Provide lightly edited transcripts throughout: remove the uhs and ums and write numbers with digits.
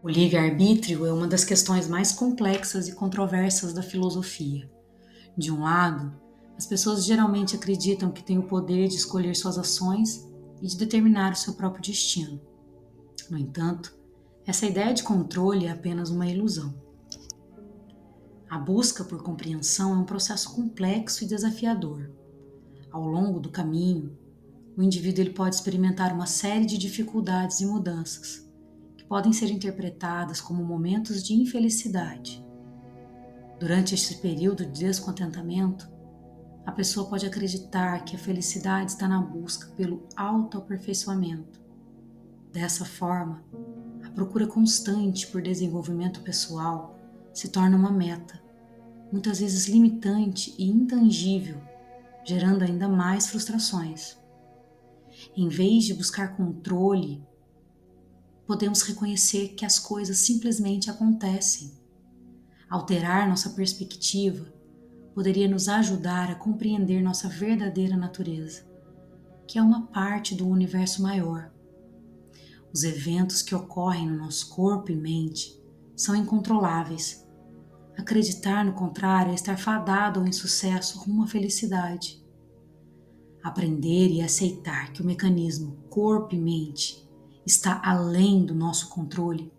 O livre-arbítrio é uma das questões mais complexas e controversas da filosofia. De um lado, as pessoas geralmente acreditam que têm o poder de escolher suas ações e de determinar o seu próprio destino. No entanto, essa ideia de controle é apenas uma ilusão. A busca por compreensão é um processo complexo e desafiador. Ao longo do caminho, o indivíduo ele pode experimentar uma série de dificuldades e mudanças, que podem ser interpretadas como momentos de infelicidade. Durante este período de descontentamento, a pessoa pode acreditar que a felicidade está na busca pelo autoaperfeiçoamento. Dessa forma, a procura constante por desenvolvimento pessoal se torna uma meta, muitas vezes limitante e intangível, gerando ainda mais frustrações. Em vez de buscar controle, podemos reconhecer que as coisas simplesmente acontecem. Alterar nossa perspectiva poderia nos ajudar a compreender nossa verdadeira natureza, que é uma parte do universo maior. Os eventos que ocorrem no nosso corpo e mente são incontroláveis. Acreditar no contrário é estar fadado ao insucesso rumo à felicidade. Aprender e aceitar que o mecanismo corpo e mente está além do nosso controle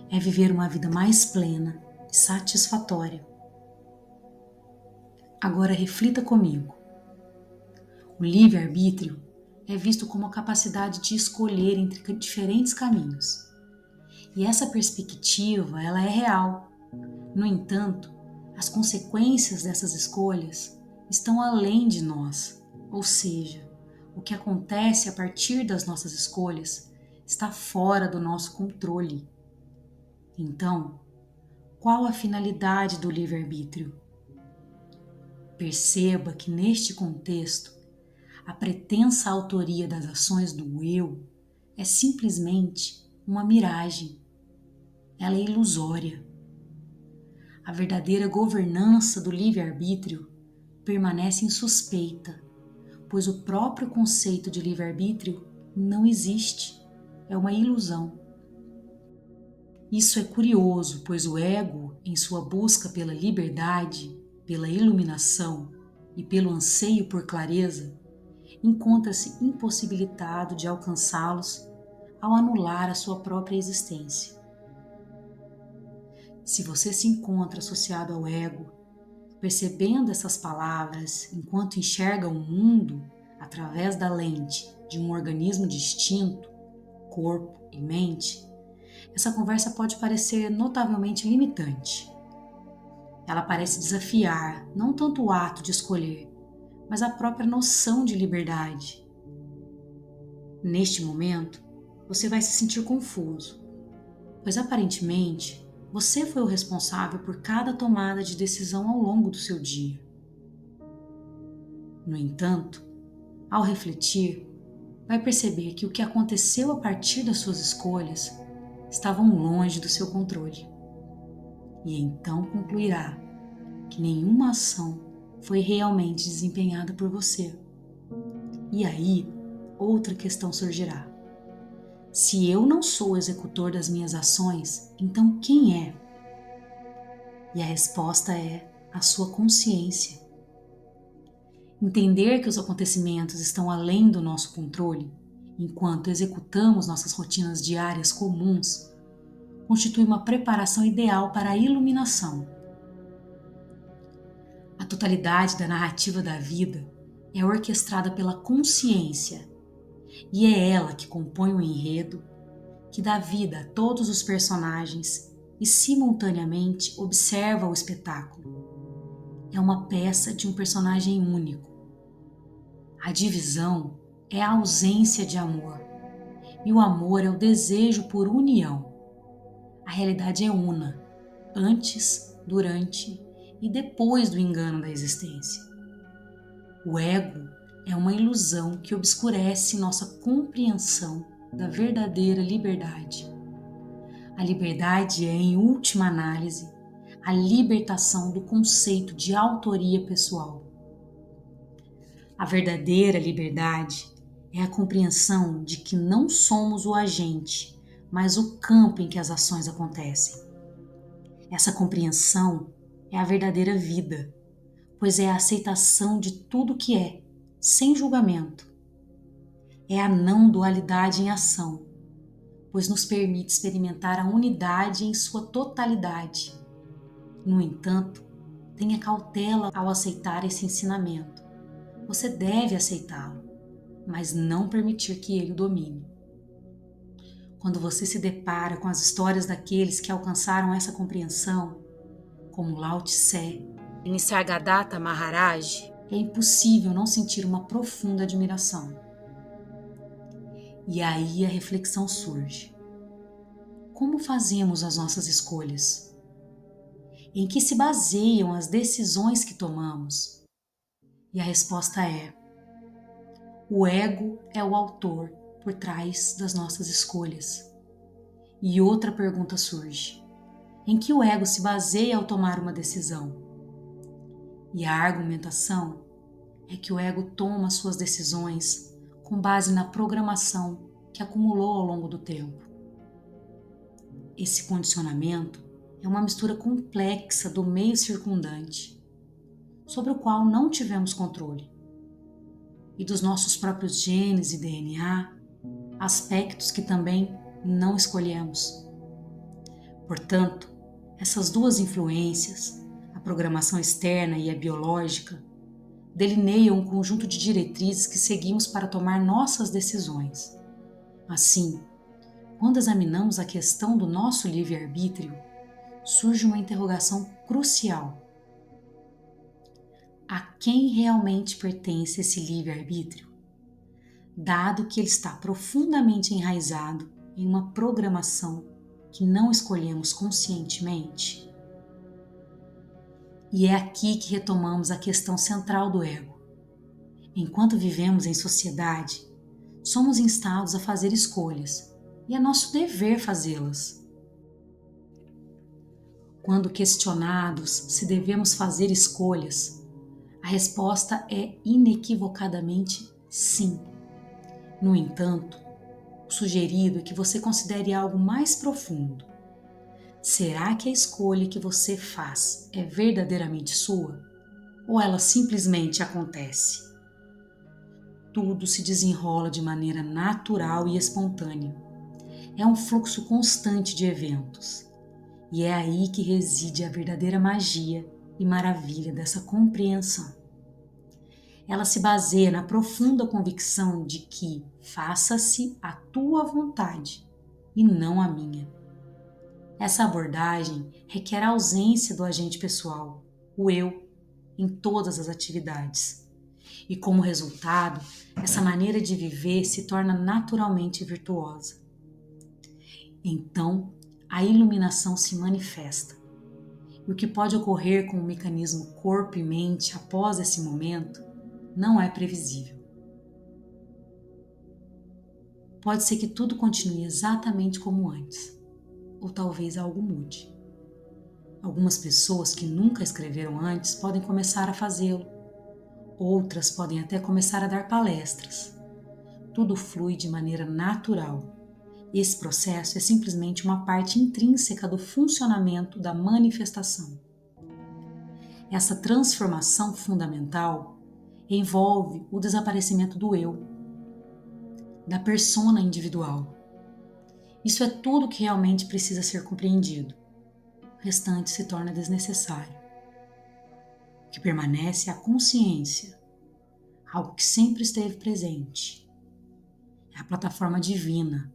é viver uma vida mais plena e satisfatória. Agora reflita comigo. O livre-arbítrio é visto como a capacidade de escolher entre diferentes caminhos. E essa perspectiva, ela é real. No entanto, as consequências dessas escolhas estão além de nós, ou seja, o que acontece a partir das nossas escolhas está fora do nosso controle. Então, qual a finalidade do livre-arbítrio? Perceba que neste contexto, a pretensa autoria das ações do eu é simplesmente uma miragem. Ela é ilusória. A verdadeira governança do livre-arbítrio permanece insuspeita, pois o próprio conceito de livre-arbítrio não existe, é uma ilusão. Isso é curioso, pois o ego, em sua busca pela liberdade, pela iluminação e pelo anseio por clareza, encontra-se impossibilitado de alcançá-los ao anular a sua própria existência. Se você se encontra associado ao ego, percebendo essas palavras enquanto enxerga o mundo através da lente de um organismo distinto, corpo e mente, essa conversa pode parecer notavelmente limitante. Ela parece desafiar não tanto o ato de escolher, mas a própria noção de liberdade. Neste momento, você vai se sentir confuso, pois aparentemente você foi o responsável por cada tomada de decisão ao longo do seu dia. No entanto, ao refletir, vai perceber que o que aconteceu a partir das suas escolhas estavam longe do seu controle. E então concluirá que nenhuma ação foi realmente desempenhada por você. E aí, outra questão surgirá. Se eu não sou o executor das minhas ações, então quem é? E a resposta é a sua consciência. Entender que os acontecimentos estão além do nosso controle, enquanto executamos nossas rotinas diárias comuns, constitui uma preparação ideal para a iluminação. A totalidade da narrativa da vida é orquestrada pela consciência, e é ela que compõe o enredo, que dá vida a todos os personagens e simultaneamente observa o espetáculo. É uma peça de um personagem único. A divisão é a ausência de amor, e o amor é o desejo por união. A realidade é una, antes, durante e depois do engano da existência. O ego é uma ilusão que obscurece nossa compreensão da verdadeira liberdade. A liberdade é, em última análise, a libertação do conceito de autoria pessoal. A verdadeira liberdade é a compreensão de que não somos o agente, mas o campo em que as ações acontecem. Essa compreensão é a verdadeira vida, pois é a aceitação de tudo que é, sem julgamento. É a não dualidade em ação, pois nos permite experimentar a unidade em sua totalidade. No entanto, tenha cautela ao aceitar esse ensinamento. Você deve aceitá-lo, mas não permitir que ele o domine. Quando você se depara com as histórias daqueles que alcançaram essa compreensão, como Lao Tse e Nisargadatta Maharaj, é impossível não sentir uma profunda admiração. E aí a reflexão surge. Como fazemos as nossas escolhas? Em que se baseiam as decisões que tomamos? E a resposta é: o ego é o autor por trás das nossas escolhas. E outra pergunta surge: em que o ego se baseia ao tomar uma decisão? E a argumentação é que o ego toma suas decisões com base na programação que acumulou ao longo do tempo. Esse condicionamento é uma mistura complexa do meio circundante, sobre o qual não tivemos controle, e dos nossos próprios genes e DNA, aspectos que também não escolhemos. Portanto, essas duas influências, a programação externa e a biológica, delineiam um conjunto de diretrizes que seguimos para tomar nossas decisões. Assim, quando examinamos a questão do nosso livre-arbítrio, surge uma interrogação crucial. A quem realmente pertence esse livre-arbítrio? Dado que ele está profundamente enraizado em uma programação que não escolhemos conscientemente. E é aqui que retomamos a questão central do ego. Enquanto vivemos em sociedade, somos instados a fazer escolhas, e é nosso dever fazê-las. Quando questionados se devemos fazer escolhas, a resposta é inequivocadamente sim. No entanto, o sugerido é que você considere algo mais profundo. Será que a escolha que você faz é verdadeiramente sua? Ou ela simplesmente acontece? Tudo se desenrola de maneira natural e espontânea. É um fluxo constante de eventos. E é aí que reside a verdadeira magia e maravilha dessa compreensão. Ela se baseia na profunda convicção de que faça-se a tua vontade e não a minha. Essa abordagem requer a ausência do agente pessoal, o eu, em todas as atividades. E como resultado, essa maneira de viver se torna naturalmente virtuosa. Então, a iluminação se manifesta. E o que pode ocorrer com o mecanismo corpo e mente após esse momento não é previsível. Pode ser que tudo continue exatamente como antes, ou talvez algo mude. Algumas pessoas que nunca escreveram antes podem começar a fazê-lo. Outras podem até começar a dar palestras. Tudo flui de maneira natural. Esse processo é simplesmente uma parte intrínseca do funcionamento da manifestação. Essa transformação fundamental envolve o desaparecimento do eu, da persona individual. Isso é tudo que realmente precisa ser compreendido. O restante se torna desnecessário. O que permanece é a consciência, algo que sempre esteve presente. É a plataforma divina,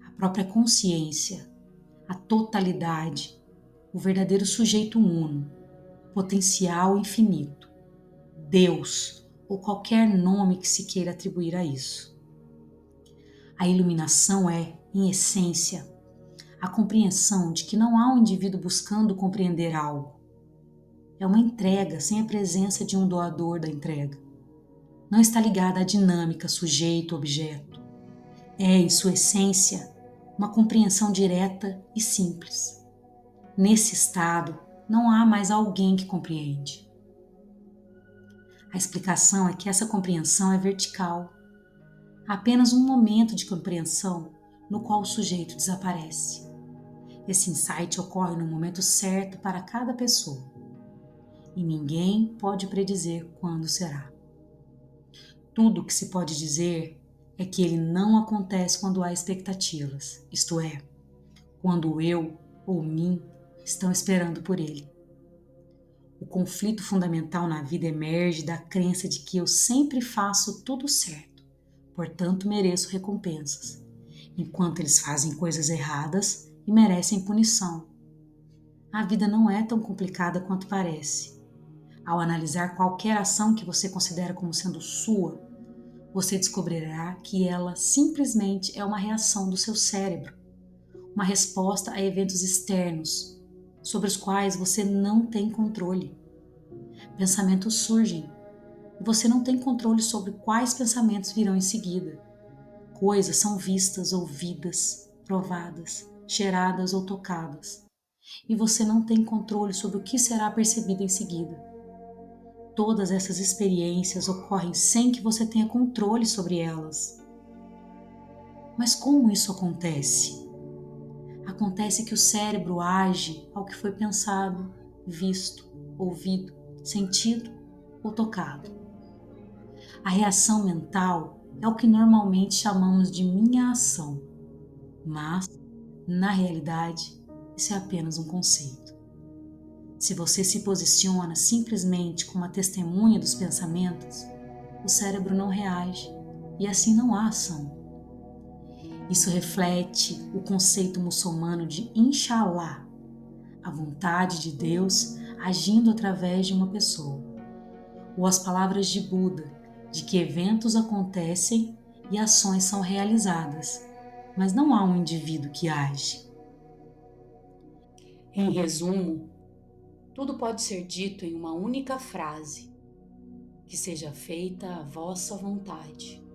a própria consciência, a totalidade, o verdadeiro sujeito uno, potencial infinito, Deus ou qualquer nome que se queira atribuir a isso. A iluminação é, em essência, a compreensão de que não há um indivíduo buscando compreender algo. É uma entrega sem a presença de um doador da entrega. Não está ligada à dinâmica sujeito-objeto. É, em sua essência, uma compreensão direta e simples. Nesse estado, não há mais alguém que compreende. A explicação é que essa compreensão é vertical. Há apenas um momento de compreensão no qual o sujeito desaparece. Esse insight ocorre no momento certo para cada pessoa e ninguém pode predizer quando será. Tudo o que se pode dizer é que ele não acontece quando há expectativas, isto é, quando o eu ou mim estão esperando por ele. O conflito fundamental na vida emerge da crença de que eu sempre faço tudo certo, portanto mereço recompensas, enquanto eles fazem coisas erradas e merecem punição. A vida não é tão complicada quanto parece. Ao analisar qualquer ação que você considera como sendo sua, você descobrirá que ela simplesmente é uma reação do seu cérebro, uma resposta a eventos externos, sobre os quais você não tem controle. Pensamentos surgem e você não tem controle sobre quais pensamentos virão em seguida. Coisas são vistas, ouvidas, provadas, cheiradas ou tocadas, e você não tem controle sobre o que será percebido em seguida. Todas essas experiências ocorrem sem que você tenha controle sobre elas. Mas como isso acontece? Acontece que o cérebro age ao que foi pensado, visto, ouvido, sentido ou tocado. A reação mental é o que normalmente chamamos de minha ação, mas, na realidade, isso é apenas um conceito. Se você se posiciona simplesmente como a testemunha dos pensamentos, o cérebro não reage e assim não há ação. Isso reflete o conceito muçulmano de Inshallah, a vontade de Deus agindo através de uma pessoa, ou as palavras de Buda, de que eventos acontecem e ações são realizadas, mas não há um indivíduo que age. Em resumo, tudo pode ser dito em uma única frase: que seja feita a vossa vontade.